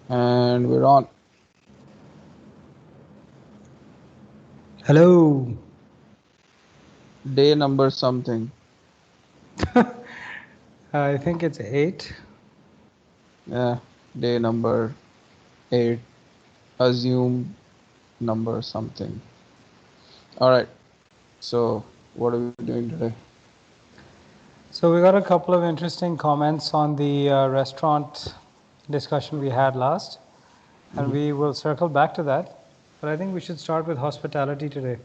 And we're on. Hello. Day number something. I think it's 8. Yeah, day number 8. Assume number something. All right. So, what are we doing today? So we got a couple of interesting comments on the restaurant discussion we had last, and Mhm. we will circle back to that. But I think we should start with hospitality today.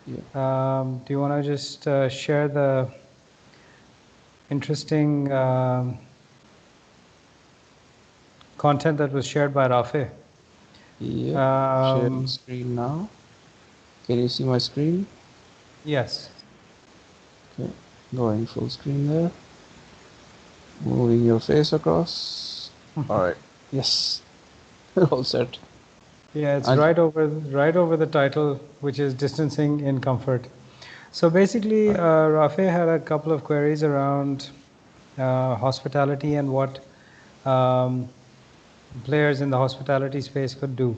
Yeah. Do you want to just share the interesting content that was shared by Rafe? Yep. Sharing Um, screen now. Can you see my screen? yes. Okay. Going full screen there. Moving your face across. All right. Yes. We're all set. Yeah, it's And right over the title, which is distancing in comfort. So basically, Rafe had a couple of queries around hospitality and what um, players in the hospitality space could do.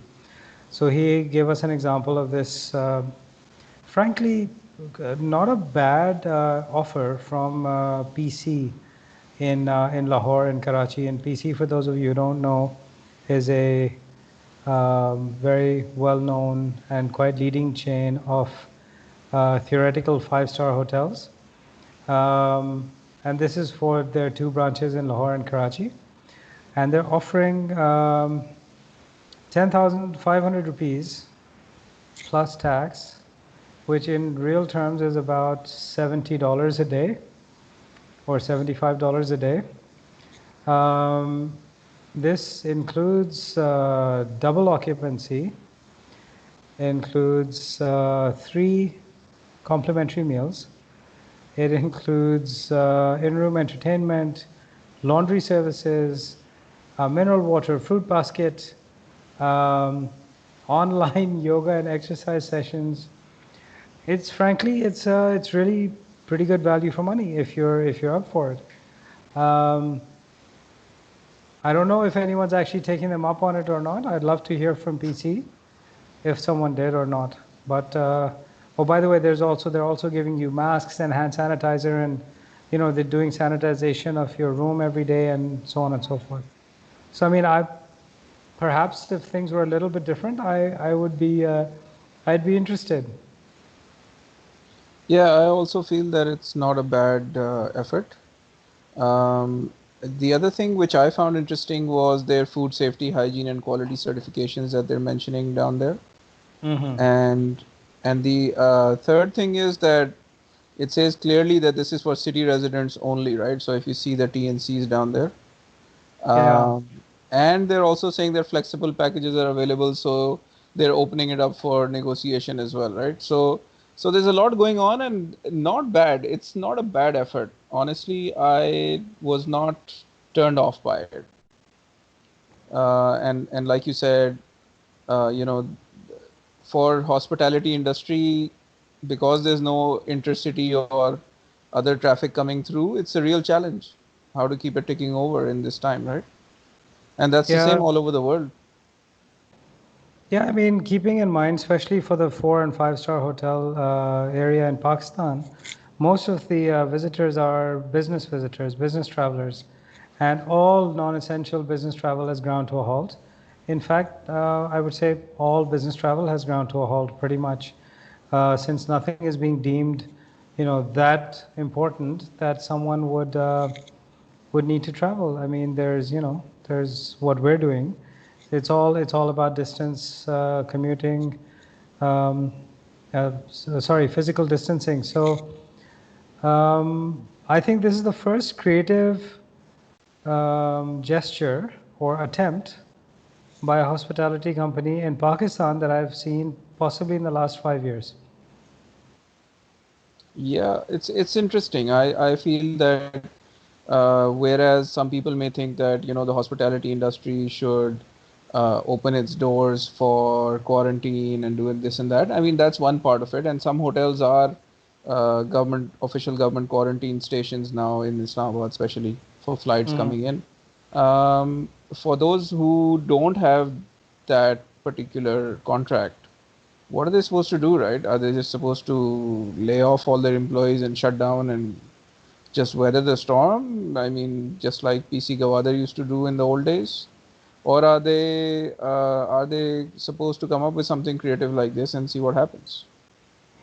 So he gave us an example of this, frankly, not a bad offer from PC in Lahore and Karachi. And PC, for those of you who don't know, is a very well-known and quite leading chain of theoretical five-star hotels. And this is for their two branches in Lahore and Karachi. And they're offering 10,500 rupees plus tax, which in real terms is about $70 a day or $75 a day. Um, this includes double occupancy, includes 3 complimentary meals. It includes in-room entertainment, laundry services, mineral water, fruit basket, um, online yoga and exercise sessions. It's frankly, it's really pretty good value for money if you're up for it. I don't know if anyone's actually taking them up on it or not. I'd love to hear from PC if someone did or not. But oh, by the way, they're also giving you masks and hand sanitizer, and they're doing sanitization of your room every day and so on and so forth. So I mean, I perhaps if things were a little bit different, I would be I'd be interested. yeah, I also feel that it's not a bad effort. Um, the other thing which I found interesting was their food safety, hygiene, and quality certifications that they're mentioning down there. Mm-hmm. And the third thing is that it says clearly that this is for city residents only, right? So if you see the TNCs down there, Yeah. um, and they're also saying that flexible packages are available, so they're opening it up for negotiation as well, right? So there's a lot going on, and not bad. It's not a bad effort. Honestly, I was not turned off by it. And like you said, you know, for hospitality industry, because there's no intercity or other traffic coming through, it's a real challenge how to keep it ticking over in this time, right? And that's the Yeah. same all over the world. Yeah, I mean, keeping in mind, especially for the 4 and 5 star hotel area in Pakistan, most of the visitors are business visitors, business travelers, and all non-essential business travel has ground to a halt. In fact, I would say all business travel has ground to a halt pretty much, since nothing is being deemed, that important that someone would need to travel. I mean, there's what we're doing. It's all about distance, commuting, um, sorry, physical distancing. So I think this is the first creative gesture or attempt by a hospitality company in Pakistan that I've seen possibly in the last 5 years. Yeah, it's interesting. I feel that whereas some people may think that the hospitality industry should open its doors for quarantine and doing this and that. I mean, that's one part of it, and some hotels are government official government quarantine stations now in Islamabad, especially for flights Mm. coming in. For those who don't have that particular contract, what are they supposed to do, right? Are they just supposed to lay off all their employees and shut down and just weather the storm? I mean, just like PC Gawada used to do in the old days? Or are they supposed to come up with something creative like this and see what happens?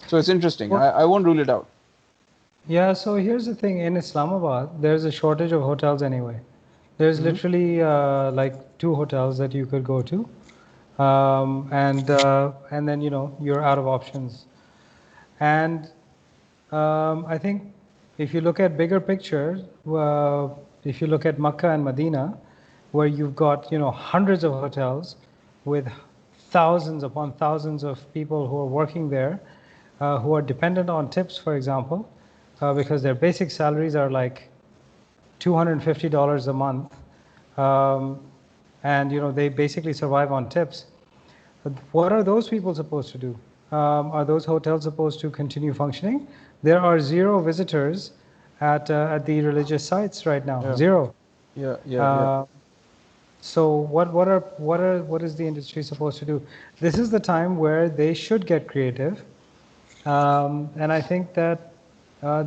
So it's interesting. Well, I won't rule it out. yeah, so here's the thing. In Islamabad, there's a shortage of hotels anyway. There's Hmm. literally like 2 hotels that you could go to, and then you're out of options. And I think if you look at bigger picture, if you look at Makkah and Medina, where you've got hundreds of hotels with thousands upon thousands of people who are working there, who are dependent on tips, for example, because their basic salaries are like $250 a month, um, and they basically survive on tips. What are those people supposed to do? Are those hotels supposed to continue functioning? There are zero visitors at the religious sites right now. Yeah, Zero. yeah, yeah, yeah. Uh, so what is the industry supposed to do? This is the time where they should get creative, and I think that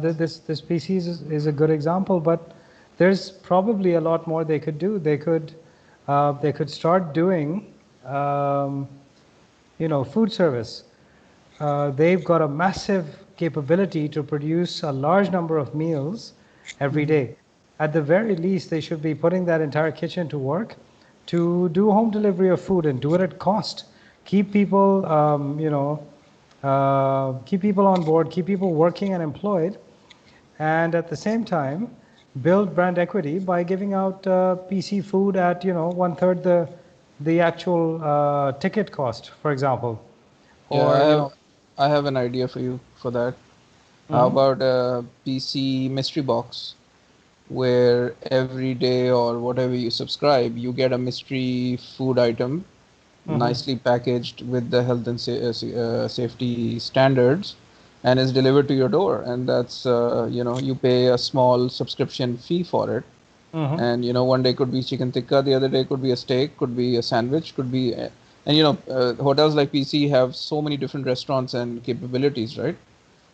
this species is a good example. But there's probably a lot more they could do. They could start doing food service. They've got a massive capability to produce a large number of meals every Mhm. day. At the very least, they should be putting that entire kitchen to work to do home delivery of food and do it at cost. Keep people, keep people on board, keep people working and employed, and at the same time, build brand equity by giving out PC food at one third the actual ticket cost, for example, Yeah, or I have an idea for you for that. How Mhm. about a PC mystery box where every day or whatever you subscribe, you get a mystery food item Mhm. nicely packaged with the health and safety standards and is delivered to your door. And that's, you pay a small subscription fee for it. Mhm. And, one day could be chicken tikka, the other day could be a steak, could be a sandwich, could be, and, hotels like PC have so many different restaurants and capabilities, right?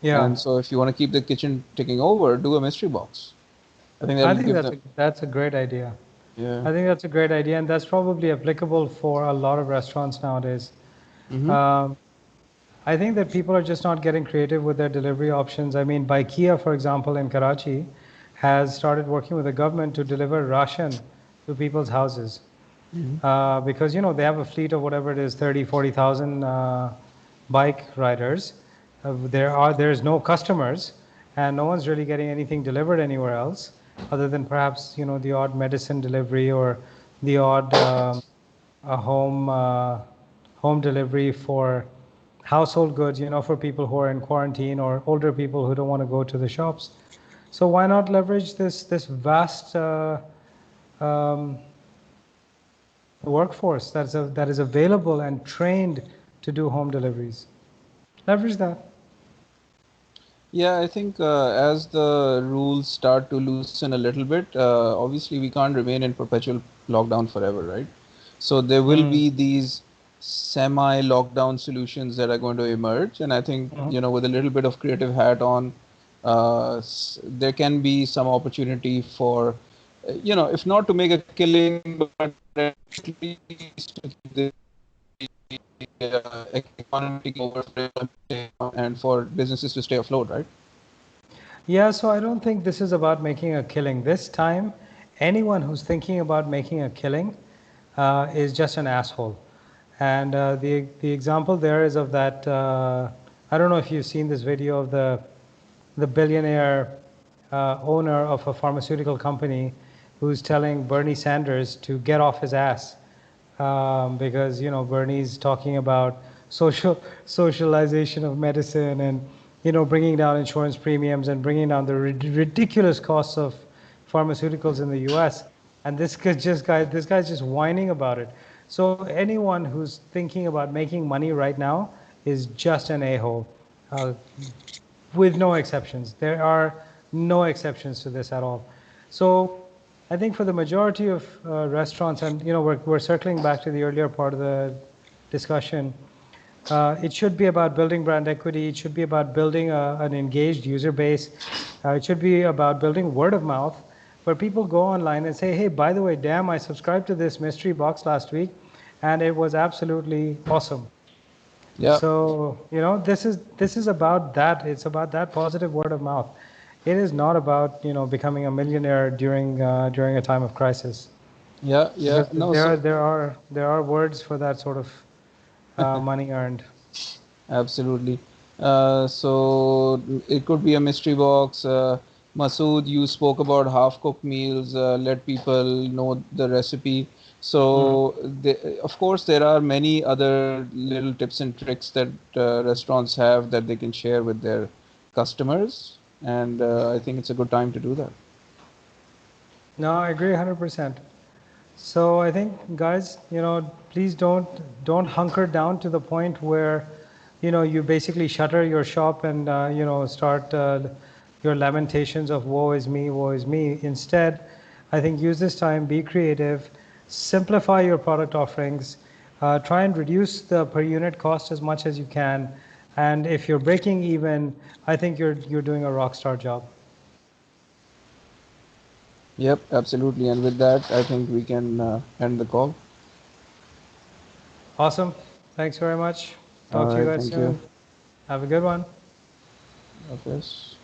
Yeah, And so if you want to keep the kitchen ticking over, do a mystery box. I think I that'll think give that's them, a great idea. yeah. I think that's a great idea, and that's probably applicable for a lot of restaurants nowadays. Mm-hmm. Um, I think that people are just not getting creative with their delivery options. I mean, Baikia, for example, in Karachi, has started working with the government to deliver ration to people's houses. Mm-hmm. Because they have a fleet of whatever it is, 30, 40,000 bike riders. There's no customers, and no one's really getting anything delivered anywhere else, other than perhaps the odd medicine delivery or the odd a home delivery for household goods, for people who are in quarantine or older people who don't want to go to the shops. So why not leverage this vast um, workforce that is available and trained to do home deliveries? Leverage that. Yeah, I think as the rules start to loosen a little bit, obviously we can't remain in perpetual lockdown forever, right? So there will Mm. be these semi-lockdown solutions that are going to emerge, and I think Mhm. with a little bit of creative hat on, there can be some opportunity for, if not to make a killing, but at least to keep the economy ticking over for everyone to stay and for businesses to stay afloat, right? Yeah, so I don't think this is about making a killing. This time, anyone who's thinking about making a killing is just an asshole. And the example there is of that. I don't know if you've seen this video of the billionaire owner of a pharmaceutical company who's telling Bernie Sanders to get off his ass, because Bernie's talking about socialization of medicine, and bringing down insurance premiums and bringing down the ridiculous costs of pharmaceuticals in the U.S. And this guy's just whining about it. So anyone who's thinking about making money right now is just an a-hole, uh, with no exceptions. There are no exceptions to this at all. So I think for the majority of restaurants, and we're circling back to the earlier part of the discussion. It should be about building brand equity. It should be about building an engaged user base. It should be about building word of mouth, where people go online and say, "Hey, by the way, damn, I subscribed to this mystery box last week, and it was absolutely awesome." Yeah, So this is about that. It's about that positive word of mouth. It is not about becoming a millionaire during a time of crisis, yeah, yeah. because No, there so are there are there are words for that sort of money earned. absolutely. So it could be a mystery box. Masood, you spoke about half-cooked meals. Let people know the recipe. Mhm. So, of course, there are many other little tips and tricks that restaurants have that they can share with their customers, and I think it's a good time to do that. No, I agree 100%. So I think, guys, please don't hunker down to the point where, you basically shutter your shop and start your lamentations of woe is me. Instead, I think use this time, be creative, simplify your product offerings, try and reduce the per unit cost as much as you can, and if you're breaking even, I think you're doing a rock star job. Yep, absolutely. And with that, I think we can end the call. Awesome. Thanks very much. All Talk to you right, guys thank you. soon. Have a good one. Hafiz.